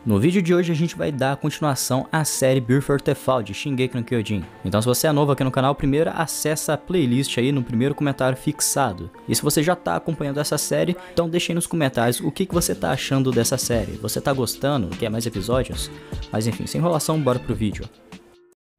No vídeo de hoje a gente vai dar continuação à série Before the Fall de Shingeki no Kyojin. Então se você é novo aqui no canal, primeiro acessa a playlist aí no primeiro comentário fixado. E se você já tá acompanhando essa série, então deixa aí nos comentários o que você tá achando dessa série. Você tá gostando? Quer mais episódios? Mas enfim, sem enrolação, bora pro vídeo.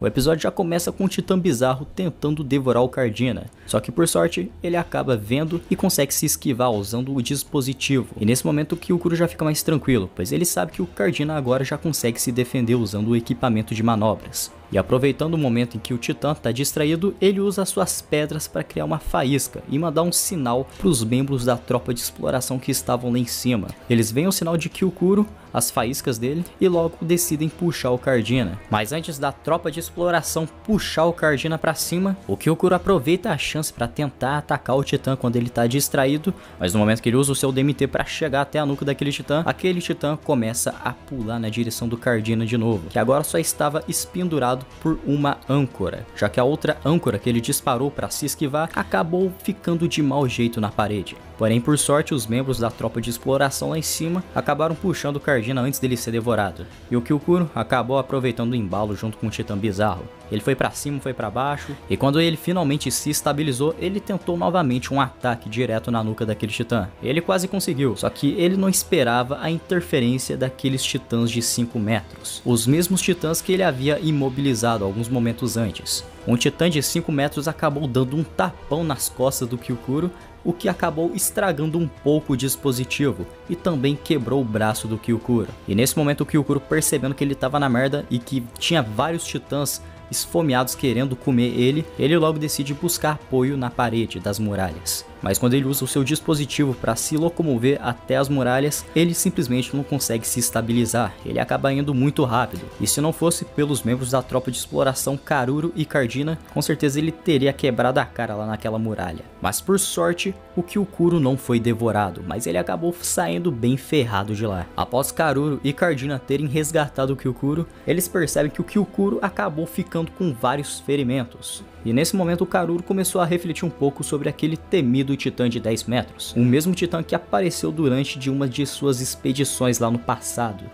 O episódio já começa com o Titã Bizarro tentando devorar o Cardina, só que por sorte ele acaba vendo e consegue se esquivar usando o dispositivo. E nesse momento o Kyukuro já fica mais tranquilo, pois ele sabe que o Cardina agora já consegue se defender usando o equipamento de manobras. E aproveitando o momento em que o Titã está distraído, ele usa suas pedras para criar uma faísca e mandar um sinal para os membros da tropa de exploração que estavam lá em cima. Eles veem o sinal de Kyukuro, as faíscas dele, e logo decidem puxar o Cardina. Mas antes da tropa de exploração puxar o Cardina para cima, o Kyukuro aproveita a chance para tentar atacar o Titã quando ele está distraído, mas no momento que ele usa o seu DMT para chegar até a nuca daquele Titã, aquele Titã começa a pular na direção do Cardina de novo, que agora só estava espendurado por uma âncora, já que a outra âncora que ele disparou para se esquivar acabou ficando de mau jeito na parede. Porém, por sorte, os membros da tropa de exploração lá em cima acabaram puxando o Cardina antes dele ser devorado. E o Kyukuro acabou aproveitando o embalo junto com o Titã Bizarro. Ele foi pra cima, foi pra baixo, e quando ele finalmente se estabilizou, ele tentou novamente um ataque direto na nuca daquele Titã. Ele quase conseguiu, só que ele não esperava a interferência daqueles Titãs de 5 metros. Os mesmos Titãs que ele havia imobilizado alguns momentos antes. Um Titã de 5 metros acabou dando um tapão nas costas do Kyukuro, o que acabou estragando um pouco o dispositivo e também quebrou o braço do Kyukuro. E nesse momento o Kyukuro, percebendo que ele estava na merda e que tinha vários Titãs esfomeados querendo comer ele logo decide buscar apoio na parede das muralhas. Mas quando ele usa o seu dispositivo para se locomover até as muralhas, ele simplesmente não consegue se estabilizar, ele acaba indo muito rápido. E se não fosse pelos membros da tropa de exploração Karuro e Cardina, com certeza ele teria quebrado a cara lá naquela muralha. Mas por sorte, o Kyukuro não foi devorado, mas ele acabou saindo bem ferrado de lá. Após Karuro e Cardina terem resgatado o Kyukuro, eles percebem que o Kyukuro acabou ficando com vários ferimentos. E nesse momento o Karuro começou a refletir um pouco sobre aquele temido Titã de 10 metros. O mesmo Titã que apareceu durante uma de suas expedições lá no passado.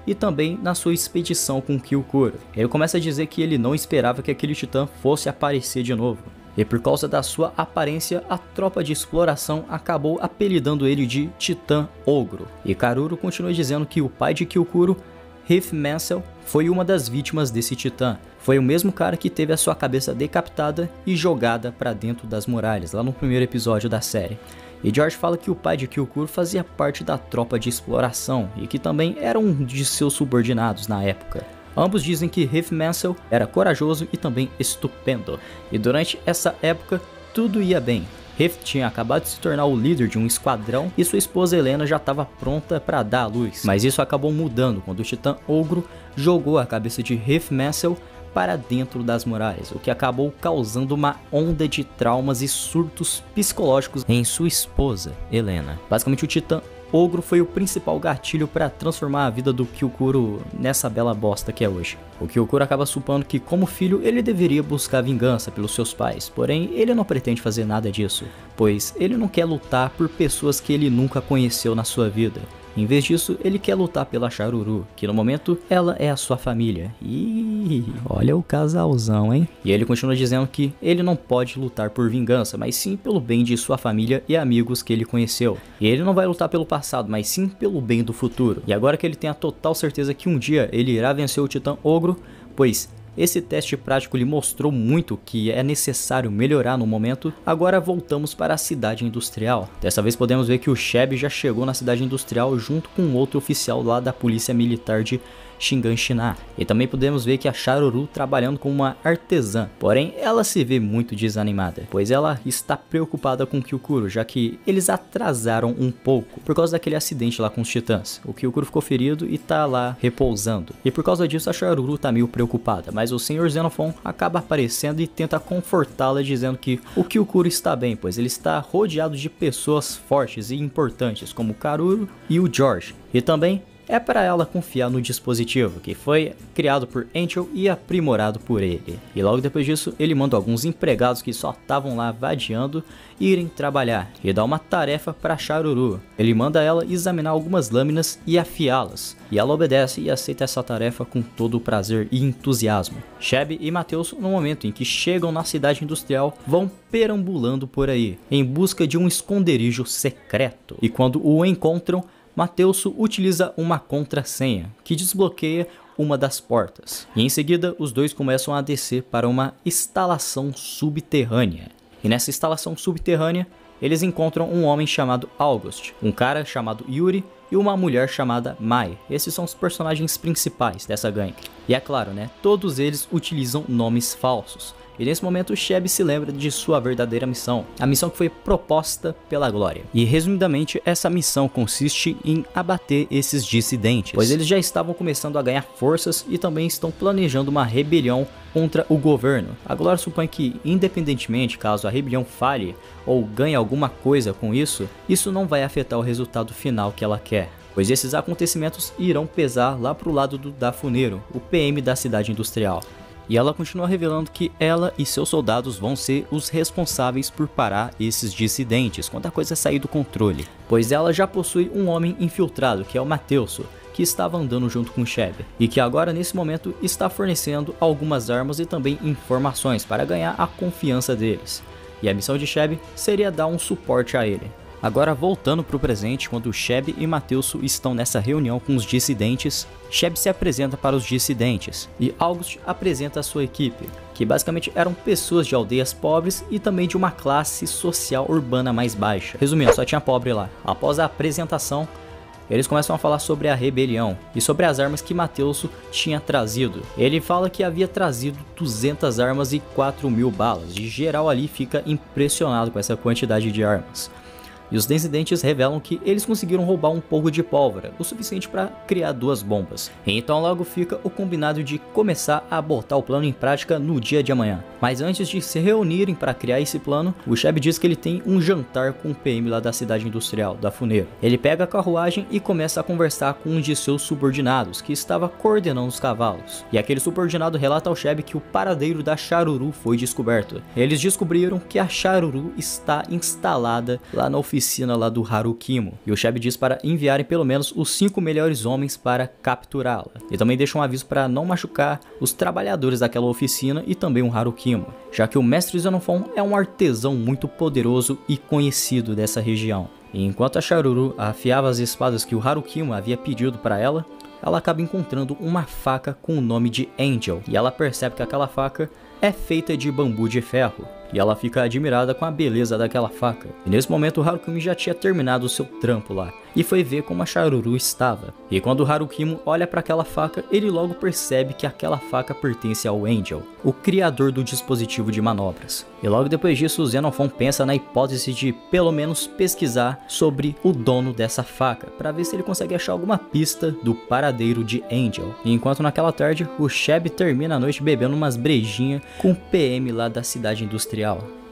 E também na sua expedição com Kyukuro. Ele começa a dizer que ele não esperava que aquele Titã fosse aparecer de novo. E por causa da sua aparência, a tropa de exploração acabou apelidando ele de Titã Ogro. E Karuro continua dizendo que o pai de Kyukuro, Hilfmannsel, foi uma das vítimas desse Titã. Foi o mesmo cara que teve a sua cabeça decapitada e jogada para dentro das muralhas, lá no primeiro episódio da série. E George fala que o pai de Kyukuro fazia parte da tropa de exploração e que também era um de seus subordinados na época. Ambos dizem que Hilfmannsel era corajoso e também estupendo. E durante essa época, tudo ia bem. Hif tinha acabado de se tornar o líder de um esquadrão e sua esposa Helena já estava pronta para dar à luz. Mas isso acabou mudando quando o Titã Ogro jogou a cabeça de Hilfmannsel para dentro das muralhas, o que acabou causando uma onda de traumas e surtos psicológicos em sua esposa, Helena. Basicamente o Titã Ogro foi o principal gatilho para transformar a vida do Kyukuro nessa bela bosta que é hoje. O Kyukuro acaba supondo que, como filho, ele deveria buscar vingança pelos seus pais, porém ele não pretende fazer nada disso, pois ele não quer lutar por pessoas que ele nunca conheceu na sua vida. Em vez disso, ele quer lutar pela Charuru, que no momento ela é a sua família. E olha o casalzão, hein? E ele continua dizendo que ele não pode lutar por vingança, mas sim pelo bem de sua família e amigos que ele conheceu. E ele não vai lutar pelo passado, mas sim pelo bem do futuro. E agora que ele tem a total certeza que um dia ele irá vencer o Titã Ogro, pois esse teste prático lhe mostrou muito que é necessário melhorar no momento. Agora voltamos para a cidade industrial. Dessa vez podemos ver que o Sheb já chegou na cidade industrial junto com outro oficial lá da polícia militar de Shiganshina. E também podemos ver que a Charuru trabalhando como uma artesã, porém ela se vê muito desanimada, pois ela está preocupada com Kyukuro, já que eles atrasaram um pouco por causa daquele acidente lá com os titãs. O Kyukuro ficou ferido e tá lá repousando, e por causa disso a Charuru tá meio preocupada, mas o Sr. Xenophon acaba aparecendo e tenta confortá-la dizendo que o Kyukuro está bem, pois ele está rodeado de pessoas fortes e importantes como o Karuro e o George, e também é para ela confiar no dispositivo, que foi criado por Angel e aprimorado por ele. E logo depois disso, ele manda alguns empregados que só estavam lá vadiando irem trabalhar e dá uma tarefa para Charuru. Ele manda ela examinar algumas lâminas e afiá-las, e ela obedece e aceita essa tarefa com todo o prazer e entusiasmo. Cheb e Matheus, no momento em que chegam na cidade industrial, vão perambulando por aí, em busca de um esconderijo secreto, e quando o encontram, Matheus utiliza uma contrassenha que desbloqueia uma das portas, e em seguida os dois começam a descer para uma instalação subterrânea. E nessa instalação subterrânea, eles encontram um homem chamado August, um cara chamado Yuri e uma mulher chamada Mai. Esses são os personagens principais dessa gangue. E é claro, né, todos eles utilizam nomes falsos. E nesse momento, Cheb se lembra de sua verdadeira missão, a missão que foi proposta pela Glória. E resumidamente, essa missão consiste em abater esses dissidentes, pois eles já estavam começando a ganhar forças e também estão planejando uma rebelião contra o governo. A Glória supõe que, independentemente caso a rebelião falhe ou ganhe alguma coisa com isso, isso não vai afetar o resultado final que ela quer, pois esses acontecimentos irão pesar lá pro lado do Dafuneiro, o PM da cidade industrial. E ela continua revelando que ela e seus soldados vão ser os responsáveis por parar esses dissidentes quando a coisa sair do controle, pois ela já possui um homem infiltrado, que é o Matheus, que estava andando junto com Cheb, e que agora nesse momento está fornecendo algumas armas e também informações para ganhar a confiança deles. E a missão de Cheb seria dar um suporte a ele. Agora voltando para o presente, quando Cheb e Matheus estão nessa reunião com os dissidentes, Cheb se apresenta para os dissidentes e August apresenta a sua equipe, que basicamente eram pessoas de aldeias pobres e também de uma classe social urbana mais baixa. Resumindo, só tinha pobre lá. Após a apresentação, eles começam a falar sobre a rebelião e sobre as armas que Matheus tinha trazido. Ele fala que havia trazido 200 armas e 4.000 balas, e geral ali fica impressionado com essa quantidade de armas. E os dissidentes revelam que eles conseguiram roubar um pouco de pólvora, o suficiente para criar 2 bombas. Então logo fica o combinado de começar a botar o plano em prática no dia de amanhã. Mas antes de se reunirem para criar esse plano, o Cheb diz que ele tem um jantar com o PM lá da cidade industrial, Dafuneiro. Ele pega a carruagem e começa a conversar com um de seus subordinados, que estava coordenando os cavalos. E aquele subordinado relata ao Cheb que o paradeiro da Charuru foi descoberto. Eles descobriram que a Charuru está instalada lá na oficina lá do Harukimo, e o Cheb diz para enviarem pelo menos os 5 melhores homens para capturá-la. E também deixa um aviso para não machucar os trabalhadores daquela oficina e também o Harukimo, já que o mestre Xenophon é um artesão muito poderoso e conhecido dessa região. E enquanto a Charuru afiava as espadas que o Harukimo havia pedido para ela, ela acaba encontrando uma faca com o nome de Angel, e ela percebe que aquela faca é feita de bambu de ferro, e ela fica admirada com a beleza daquela faca. E nesse momento o Harukimo já tinha terminado o seu trampo lá, e foi ver como a Charuru estava. E quando o Harukimo olha para aquela faca, ele logo percebe que aquela faca pertence ao Angel, o criador do dispositivo de manobras. E logo depois disso o Xenophon pensa na hipótese de pelo menos pesquisar sobre o dono dessa faca, para ver se ele consegue achar alguma pista do paradeiro de Angel. E enquanto naquela tarde o Cheb termina a noite bebendo umas brejinhas com o PM lá da cidade industrial.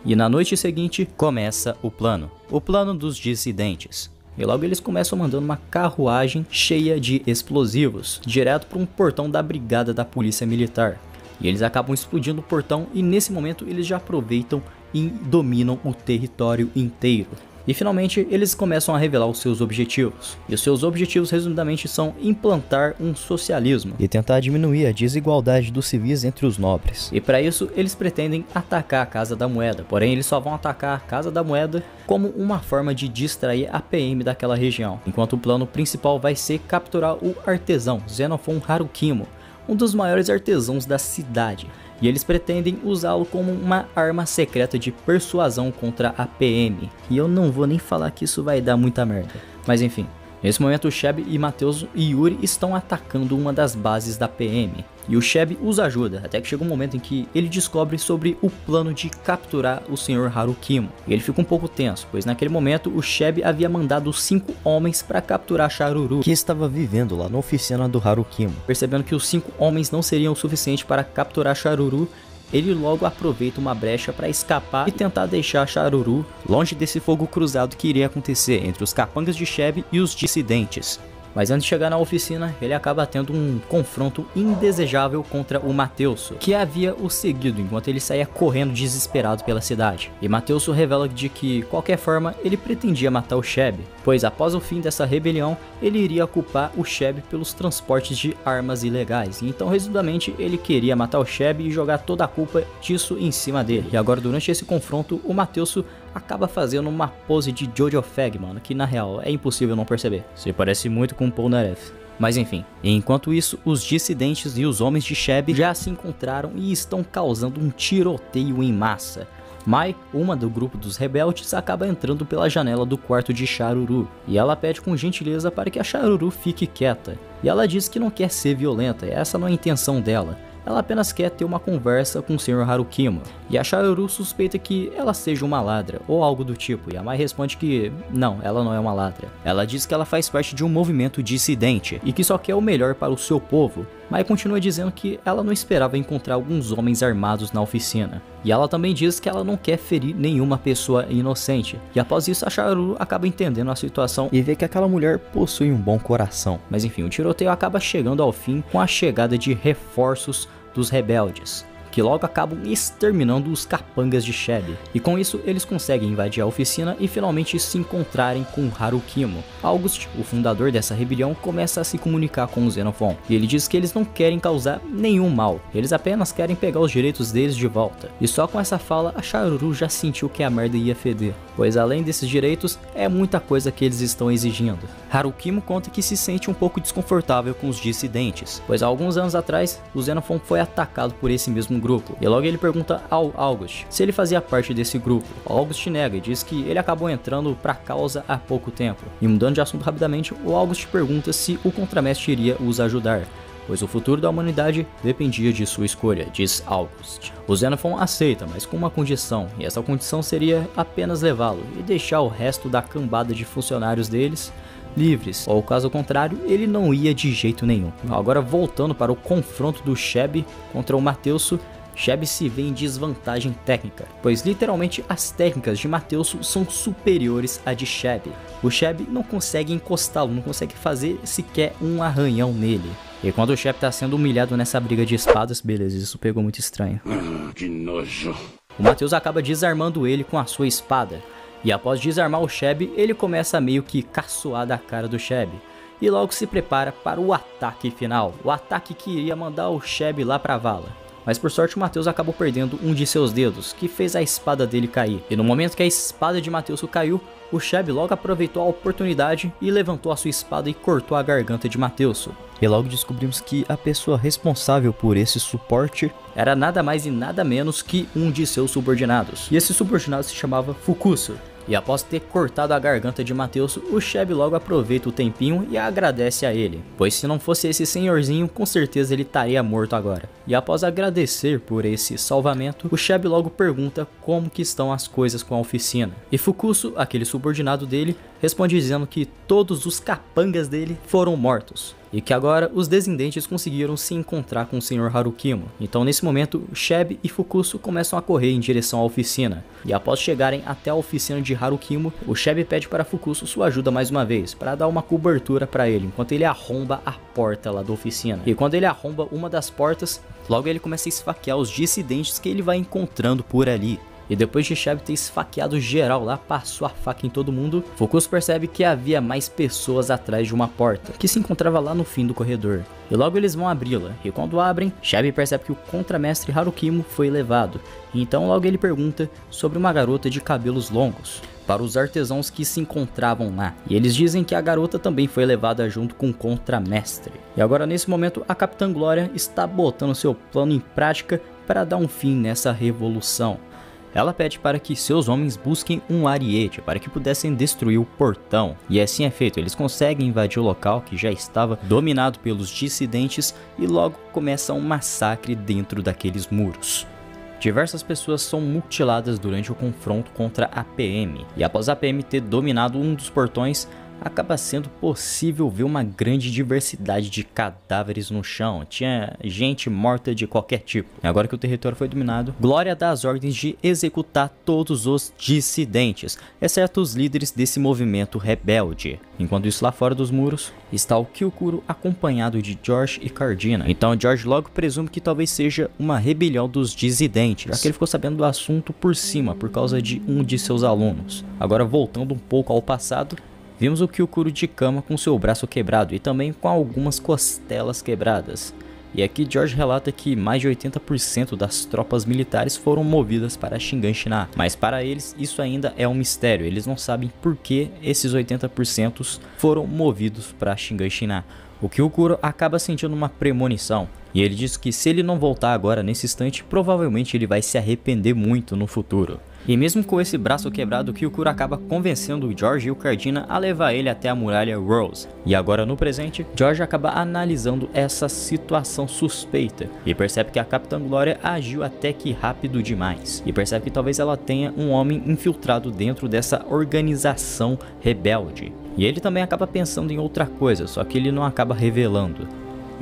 E na noite seguinte começa o plano dos dissidentes. E logo eles começam mandando uma carruagem cheia de explosivos direto para um portão da brigada da polícia militar. E eles acabam explodindo o portão, e nesse momento eles já aproveitam e dominam o território inteiro. E finalmente eles começam a revelar os seus objetivos. E os seus objetivos resumidamente são implantar um socialismo e tentar diminuir a desigualdade dos civis entre os nobres. E para isso eles pretendem atacar a Casa da Moeda, porém eles só vão atacar a Casa da Moeda como uma forma de distrair a PM daquela região, enquanto o plano principal vai ser capturar o artesão Xenophon Harukimo, um dos maiores artesãos da cidade. E eles pretendem usá-lo como uma arma secreta de persuasão contra a PM. E eu não vou nem falar que isso vai dar muita merda. Mas enfim, nesse momento o Cheb e Matheus e Yuri estão atacando uma das bases da PM. E o Cheb os ajuda, até que chega um momento em que ele descobre sobre o plano de capturar o Sr. Harukimo. E ele fica um pouco tenso, pois naquele momento o Cheb havia mandado 5 homens para capturar Charuru, que estava vivendo lá na oficina do Harukimo. Percebendo que os 5 homens não seriam o suficiente para capturar Charuru, ele logo aproveita uma brecha para escapar e tentar deixar Charuru longe desse fogo cruzado que iria acontecer entre os capangas de Cheb e os dissidentes. Mas antes de chegar na oficina, ele acaba tendo um confronto indesejável contra o Matheus, que havia o seguido enquanto ele saía correndo desesperado pela cidade. E Matheus revela de que, qualquer forma, ele pretendia matar o Sheb, pois após o fim dessa rebelião, ele iria culpar o Sheb pelos transportes de armas ilegais. E então, resumidamente, ele queria matar o Sheb e jogar toda a culpa disso em cima dele. E agora, durante esse confronto, o Matheus acaba fazendo uma pose de Jojo Fag, mano, que na real é impossível não perceber. Se parece muito com Polnareff. Mas enfim, enquanto isso, os dissidentes e os homens de Sheb já se encontraram e estão causando um tiroteio em massa. Mai, uma do grupo dos rebeldes, acaba entrando pela janela do quarto de Charuru, e ela pede com gentileza para que a Charuru fique quieta. E ela diz que não quer ser violenta, essa não é a intenção dela. Ela apenas quer ter uma conversa com o Sr. Harukimo, e a Charuru suspeita que ela seja uma ladra, ou algo do tipo, e a Mai responde que não, ela não é uma ladra. Ela diz que ela faz parte de um movimento dissidente, e que só quer o melhor para o seu povo. Mai continua dizendo que ela não esperava encontrar alguns homens armados na oficina. E ela também diz que ela não quer ferir nenhuma pessoa inocente. E após isso, a Charuru acaba entendendo a situação e vê que aquela mulher possui um bom coração. Mas enfim, o tiroteio acaba chegando ao fim com a chegada de reforços dos rebeldes, que logo acabam exterminando os capangas de Sheb. E com isso, eles conseguem invadir a oficina e finalmente se encontrarem com Harukimo. August, o fundador dessa rebelião, começa a se comunicar com o Xenophon, e ele diz que eles não querem causar nenhum mal, eles apenas querem pegar os direitos deles de volta. E só com essa fala, a Charuru já sentiu que a merda ia feder, pois além desses direitos, é muita coisa que eles estão exigindo. Harukimo conta que se sente um pouco desconfortável com os dissidentes, pois há alguns anos atrás, o Xenophon foi atacado por esse mesmo grupo, e logo ele pergunta ao August se ele fazia parte desse grupo. O August nega e diz que ele acabou entrando pra causa há pouco tempo. E mudando de assunto rapidamente, o August pergunta se o contramestre iria os ajudar, pois o futuro da humanidade dependia de sua escolha, diz August. O Xenophon aceita, mas com uma condição, e essa condição seria apenas levá-lo e deixar o resto da cambada de funcionários deles livres, ou caso contrário, ele não ia de jeito nenhum. Agora voltando para o confronto do Sheb contra o Matheus, Sheb se vê em desvantagem técnica, pois literalmente as técnicas de Matheus são superiores à de Sheb. O Sheb não consegue encostá-lo, não consegue fazer sequer um arranhão nele. E quando o Sheb está sendo humilhado nessa briga de espadas, beleza, isso pegou muito estranho. Que nojo. O Matheus acaba desarmando ele com a sua espada. E após desarmar o Sheb, ele começa a meio que caçoar da cara do Sheb. E logo se prepara para o ataque final. O ataque que iria mandar o Sheb lá pra vala. Mas por sorte o Matheus acabou perdendo um de seus dedos, que fez a espada dele cair. E no momento que a espada de Matheus caiu, o Sheb logo aproveitou a oportunidade e levantou a sua espada e cortou a garganta de Matheus. E logo descobrimos que a pessoa responsável por esse suporte era nada mais e nada menos que um de seus subordinados. E esse subordinado se chamava Fukusu. E após ter cortado a garganta de Matheus, o Sheb logo aproveita o tempinho e agradece a ele, pois se não fosse esse senhorzinho, com certeza ele estaria morto agora. E após agradecer por esse salvamento, o Sheb logo pergunta como que estão as coisas com a oficina. E Fukusu, aquele subordinado dele, responde dizendo que todos os capangas dele foram mortos. E que agora os descendentes conseguiram se encontrar com o Sr. Harukimo. Então nesse momento, Sheb e Fukusu começam a correr em direção à oficina. E após chegarem até a oficina de Harukimo, o Sheb pede para Fukusu sua ajuda mais uma vez, para dar uma cobertura para ele, enquanto ele arromba a porta lá da oficina. E quando ele arromba uma das portas, logo ele começa a esfaquear os dissidentes que ele vai encontrando por ali. E depois de Sheb ter esfaqueado geral lá, passou a faca em todo mundo, Fukusu percebe que havia mais pessoas atrás de uma porta, que se encontrava lá no fim do corredor. E logo eles vão abri-la, e quando abrem, Sheb percebe que o contramestre Harukimo foi levado. E então logo ele pergunta sobre uma garota de cabelos longos para os artesãos que se encontravam lá. E eles dizem que a garota também foi levada junto com o contramestre. E agora nesse momento a Capitã Glória está botando seu plano em prática para dar um fim nessa revolução. Ela pede para que seus homens busquem um ariete para que pudessem destruir o portão. E assim é feito, eles conseguem invadir o local que já estava dominado pelos dissidentes e logo começa um massacre dentro daqueles muros. Diversas pessoas são mutiladas durante o confronto contra a PM. E após a PM ter dominado um dos portões, acaba sendo possível ver uma grande diversidade de cadáveres no chão. Tinha gente morta de qualquer tipo. E agora que o território foi dominado, Glória dá as ordens de executar todos os dissidentes, exceto os líderes desse movimento rebelde. Enquanto isso, lá fora dos muros, está o Kyukuro acompanhado de George e Cardina. Então George logo presume que talvez seja uma rebelião dos dissidentes, já que ele ficou sabendo do assunto por cima, por causa de um de seus alunos. Agora, voltando um pouco ao passado, vimos o Kyukuro de cama com seu braço quebrado e também com algumas costelas quebradas. E aqui George relata que mais de 80% das tropas militares foram movidas para Shiganshina, mas para eles isso ainda é um mistério, eles não sabem por que esses 80% foram movidos para Shiganshina. O Kyukuro acaba sentindo uma premonição, e ele diz que se ele não voltar agora nesse instante, provavelmente ele vai se arrepender muito no futuro. E mesmo com esse braço quebrado, Kyukuro acaba convencendo o George e o Cardina a levar ele até a muralha Rose. E agora no presente, George acaba analisando essa situação suspeita e percebe que a Capitã Glória agiu até que rápido demais. E percebe que talvez ela tenha um homem infiltrado dentro dessa organização rebelde. E ele também acaba pensando em outra coisa, só que ele não acaba revelando.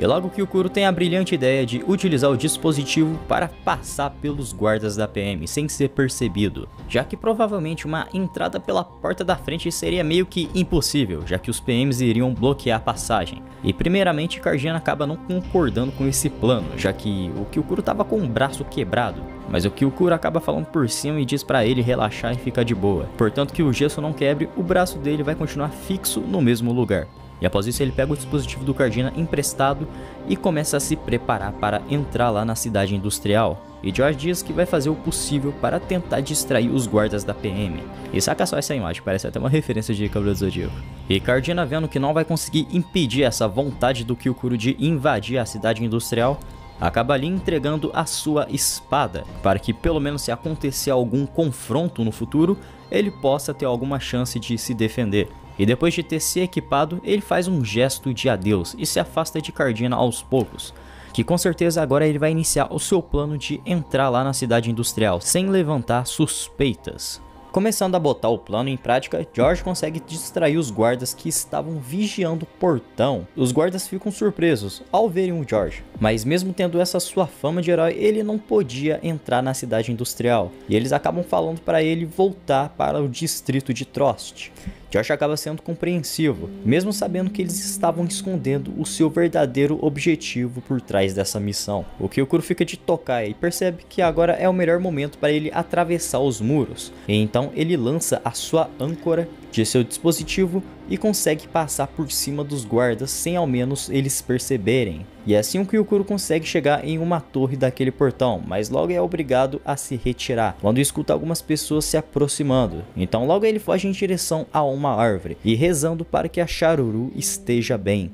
E logo que o Kyukuro tem a brilhante ideia de utilizar o dispositivo para passar pelos guardas da PM sem ser percebido, já que provavelmente uma entrada pela porta da frente seria meio que impossível, já que os PMs iriam bloquear a passagem. E primeiramente Cardina acaba não concordando com esse plano, já que o Kyukuro estava com o braço quebrado. Mas o Kyukuro acaba falando por cima e diz para ele relaxar e ficar de boa. Portanto que o gesso não quebre, o braço dele vai continuar fixo no mesmo lugar. E após isso ele pega o dispositivo do Cardina emprestado e começa a se preparar para entrar lá na cidade industrial. E George diz que vai fazer o possível para tentar distrair os guardas da PM. E saca só essa imagem, parece até uma referência de Cavaleiro do Zodíaco. E Cardina, vendo que não vai conseguir impedir essa vontade do Kyukuro de invadir a cidade industrial, acaba ali entregando a sua espada, para que pelo menos se acontecer algum confronto no futuro, ele possa ter alguma chance de se defender. E depois de ter se equipado, ele faz um gesto de adeus e se afasta de Cardina aos poucos, que com certeza agora ele vai iniciar o seu plano de entrar lá na cidade industrial, sem levantar suspeitas. Começando a botar o plano em prática, George consegue distrair os guardas que estavam vigiando o portão. Os guardas ficam surpresos ao verem o George, mas mesmo tendo essa sua fama de herói, ele não podia entrar na cidade industrial. E eles acabam falando para ele voltar para o distrito de Trost. George acaba sendo compreensivo, mesmo sabendo que eles estavam escondendo o seu verdadeiro objetivo por trás dessa missão. O Kyukuro fica de tocaia e percebe que agora é o melhor momento para ele atravessar os muros. E então ele lança a sua âncora de seu dispositivo e consegue passar por cima dos guardas sem ao menos eles perceberem. E é assim o Kyukuro consegue chegar em uma torre daquele portão, mas logo é obrigado a se retirar, quando escuta algumas pessoas se aproximando. Então logo ele foge em direção a uma árvore e rezando para que a Charuru esteja bem.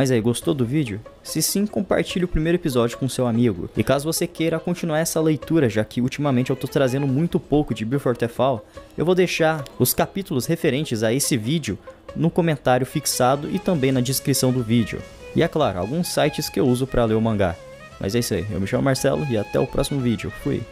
Mas aí, gostou do vídeo? Se sim, compartilhe o primeiro episódio com seu amigo. E caso você queira continuar essa leitura, já que ultimamente eu tô trazendo muito pouco de Before the Fall, eu vou deixar os capítulos referentes a esse vídeo no comentário fixado e também na descrição do vídeo. E é claro, alguns sites que eu uso para ler o mangá. Mas é isso aí, eu me chamo Marcelo e até o próximo vídeo. Fui!